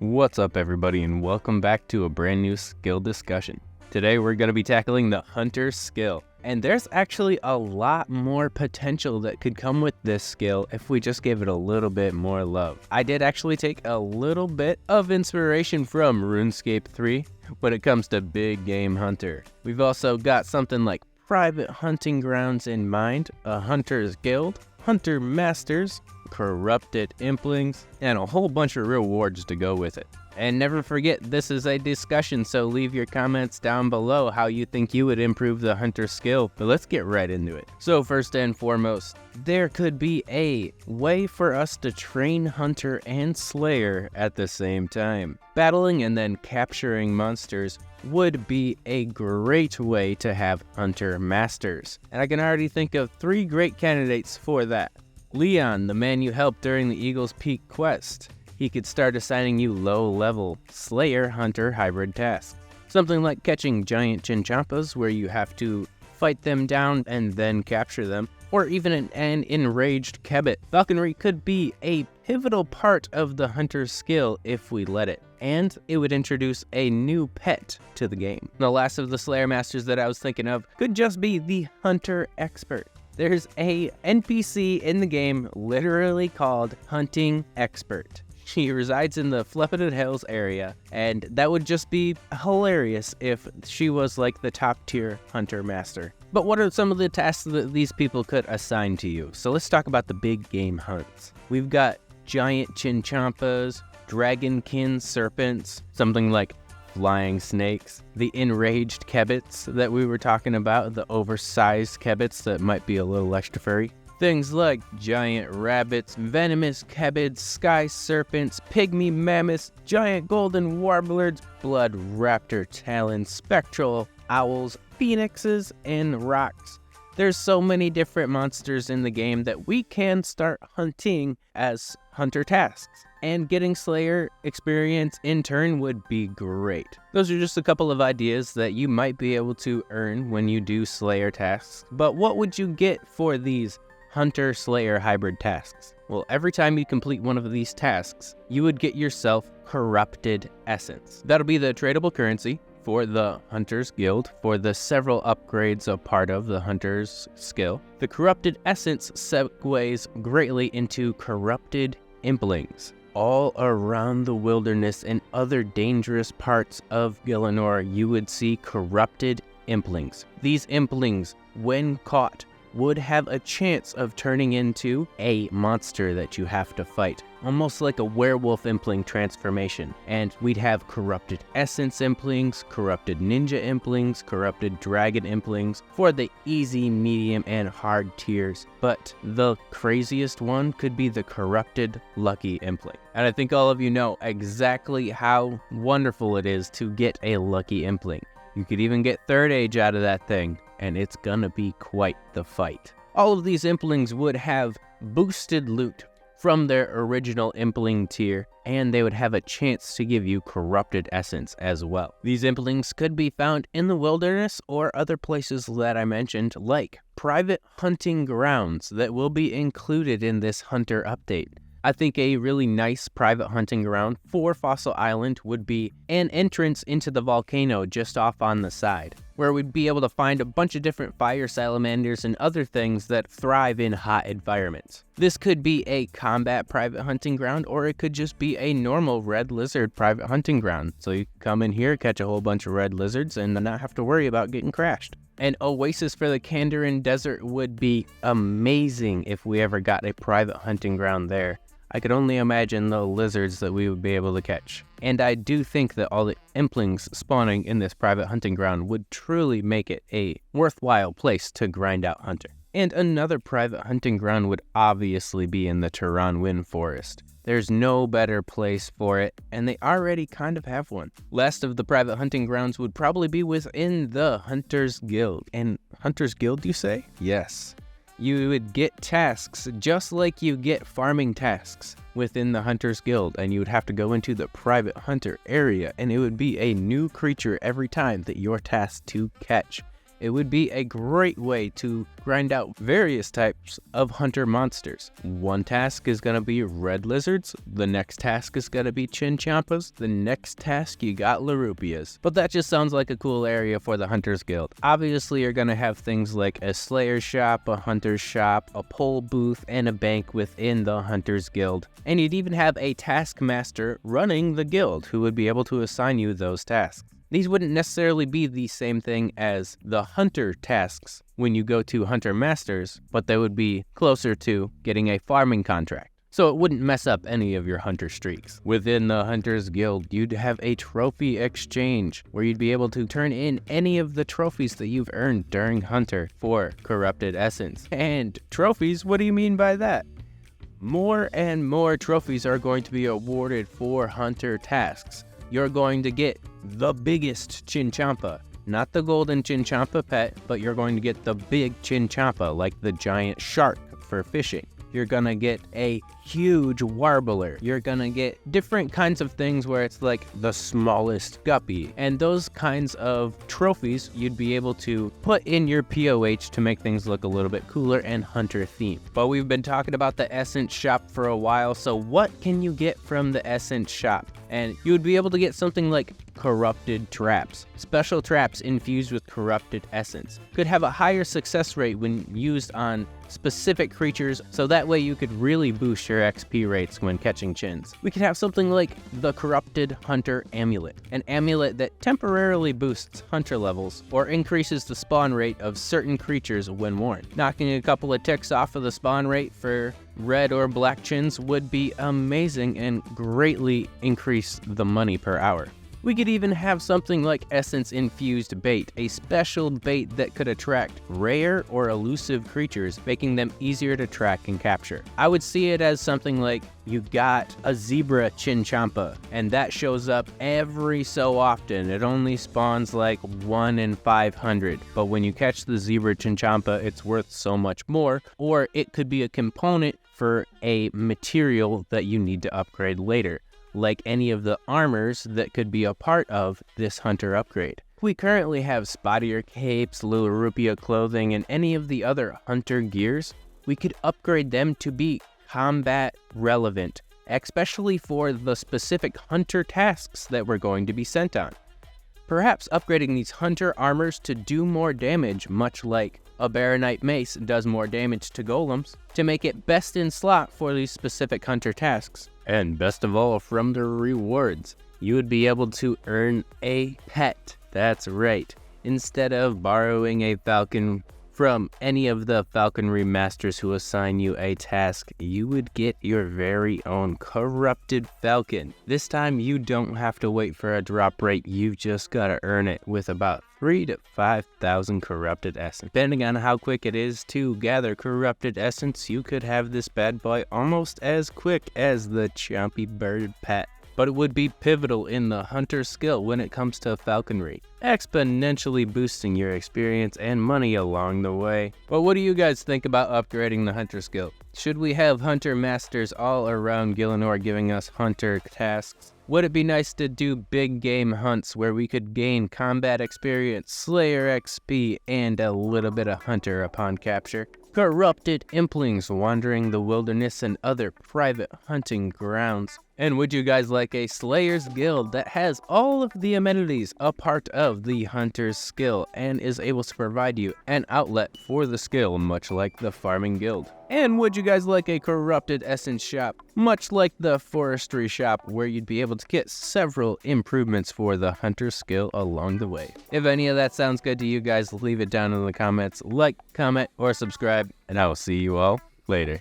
What's up everybody, and welcome back to a brand new skill discussion. Today we're going to be tackling the hunter skill, and there's actually a lot more potential that could come with this skill if we just gave it a little bit more love. I did actually take a little bit of inspiration from RuneScape 3 when it comes to big game hunter. We've also got something like private hunting grounds in mind, a hunter's guild, hunter masters, corrupted implings, and a whole bunch of rewards to go with it. And never forget, this is a discussion, so leave your comments down below how you think you would improve the hunter skill, but let's get right into it. So first and foremost, there could be a way for us to train hunter and slayer at the same time. Battling and then capturing monsters would be a great way to have hunter masters, and I can already think of 3 great candidates for that. Leon, the man you helped during the Eagle's Peak quest. He could start assigning you low-level Slayer-Hunter hybrid tasks. Something like catching giant chinchompas where you have to fight them down and then capture them, or even an enraged kebbit. Falconry could be a pivotal part of the hunter's skill if we let it, and it would introduce a new pet to the game. The last of the Slayer Masters that I was thinking of could just be the Hunter Expert. There's a NPC in the game literally called Hunting Expert. She resides in the Flippin' Hills area, and that would just be hilarious if she was like the top tier hunter master. But what are some of the tasks that these people could assign to you? So let's talk about the big game hunts. We've got giant chinchompas, dragonkin serpents, something like flying snakes, the enraged kebbits that we were talking about, the oversized kebbits that might be a little extra furry. Things like giant rabbits, venomous kebbits, sky serpents, pygmy mammoths, giant golden warblers, blood raptor talons, spectral owls, phoenixes, and rocks. There's so many different monsters in the game that we can start hunting as hunter tasks, and getting Slayer experience in turn would be great. Those are just a couple of ideas that you might be able to earn when you do Slayer tasks, but what would you get for these Hunter-Slayer hybrid tasks? Well, every time you complete one of these tasks, you would get yourself Corrupted Essence. That'll be the tradable currency for the Hunter's Guild for the several upgrades a part of the Hunter's skill. The Corrupted Essence segues greatly into Corrupted Implings. All around the wilderness and other dangerous parts of Gielinor, you would see Corrupted Implings. These Implings, when caught, would have a chance of turning into a monster that you have to fight, almost like a werewolf impling transformation. And we'd have corrupted essence implings, corrupted ninja implings, corrupted dragon implings for the easy, medium, and hard tiers. But the craziest one could be the corrupted lucky impling. And I think all of you know exactly how wonderful it is to get a lucky impling. You could even get third age out of that thing, and it's gonna be quite the fight. All of these implings would have boosted loot from their original impling tier, and they would have a chance to give you corrupted essence as well. These implings could be found in the wilderness or other places that I mentioned, like private hunting grounds that will be included in this hunter update. I think a really nice private hunting ground for Fossil Island would be an entrance into the volcano just off on the side, where we'd be able to find a bunch of different fire salamanders and other things that thrive in hot environments. This could be a combat private hunting ground, or it could just be a normal red lizard private hunting ground. So you come in here, catch a whole bunch of red lizards, and not have to worry about getting crashed. An oasis for the Kandarin Desert would be amazing if we ever got a private hunting ground there. I could only imagine the lizards that we would be able to catch. And I do think that all the implings spawning in this private hunting ground would truly make it a worthwhile place to grind out hunter. And another private hunting ground would obviously be in the Turan Wind Forest. There's no better place for it, and they already kind of have one. Last of the private hunting grounds would probably be within the Hunter's Guild. And Hunter's Guild, you say? Yes. You would get tasks just like you get farming tasks within the Hunter's Guild, and you would have to go into the private hunter area, and it would be a new creature every time that you're tasked to catch. it would be a great way to grind out various types of hunter monsters. One task is going to be red lizards, the next task is going to be chinchompas, the next task you got larupias. But that just sounds like a cool area for the Hunters Guild. Obviously you're going to have things like a slayer shop, a hunter's shop, a pole booth, and a bank within the Hunters Guild. And you'd even have a taskmaster running the guild who would be able to assign you those tasks. These wouldn't necessarily be the same thing as the hunter tasks when you go to Hunter Masters, but they would be closer to getting a farming contract. So it wouldn't mess up any of your hunter streaks. Within the Hunters Guild, you'd have a trophy exchange where you'd be able to turn in any of the trophies that you've earned during Hunter for Corrupted Essence. And trophies, what do you mean by that? More and more trophies are going to be awarded for hunter tasks. You're going to get the biggest chinchompa, not the golden chinchompa pet, but you're going to get the big chinchompa, like the giant shark for fishing. You're gonna get a huge warbler. You're gonna get different kinds of things where it's like the smallest guppy. And those kinds of trophies you'd be able to put in your POH to make things look a little bit cooler and hunter themed. But we've been talking about the Essence shop for a while, so what can you get from the Essence shop? And you would be able to get something like corrupted traps. Special traps infused with corrupted essence could have a higher success rate when used on specific creatures, so that way you could really boost your XP rates when catching chins. We could have something like the Corrupted Hunter Amulet, an amulet that temporarily boosts hunter levels or increases the spawn rate of certain creatures when worn. Knocking a couple of ticks off of the spawn rate for red or black chins would be amazing and greatly increase the money per hour. We could even have something like Essence Infused Bait, a special bait that could attract rare or elusive creatures, making them easier to track and capture. I would see it as something like you got a zebra chinchompa, and that shows up every so often. It only spawns like 1 in 500, but when you catch the zebra chinchompa, it's worth so much more, or it could be a component for a material that you need to upgrade later, like any of the armors that could be a part of this hunter upgrade. We currently have spottier capes, Lilirupia clothing, and any of the other hunter gears. We could upgrade them to be combat relevant, especially for the specific hunter tasks that we're going to be sent on. Perhaps upgrading these hunter armors to do more damage, much like a Baronite mace does more damage to golems, to make it best in slot for these specific hunter tasks. And best of all, from the rewards, you would be able to earn a pet. That's right. Instead of borrowing a falcon from any of the falconry masters who assign you a task, you would get your very own corrupted falcon. This time you don't have to wait for a drop rate, you just gotta earn it with about 3,000 to 5,000 corrupted essence. Depending on how quick it is to gather corrupted essence, you could have this bad boy almost as quick as the chompy bird pet. But it would be pivotal in the hunter skill when it comes to falconry, exponentially boosting your experience and money along the way. But what do you guys think about upgrading the hunter skill? Should we have hunter masters all around Gielinor giving us hunter tasks? Would it be nice to do big game hunts where we could gain combat experience, slayer XP, and a little bit of hunter upon capture? Corrupted Implings wandering the wilderness and other private hunting grounds. And would you guys like a Slayer's Guild that has all of the amenities a part of the Hunter's skill and is able to provide you an outlet for the skill, much like the Farming Guild? And would you guys like a Corrupted Essence shop, much like the Forestry shop, where you'd be able to get several improvements for the Hunter skill along the way? If any of that sounds good to you guys, leave it down in the comments, like, comment, or subscribe, and I will see you all later.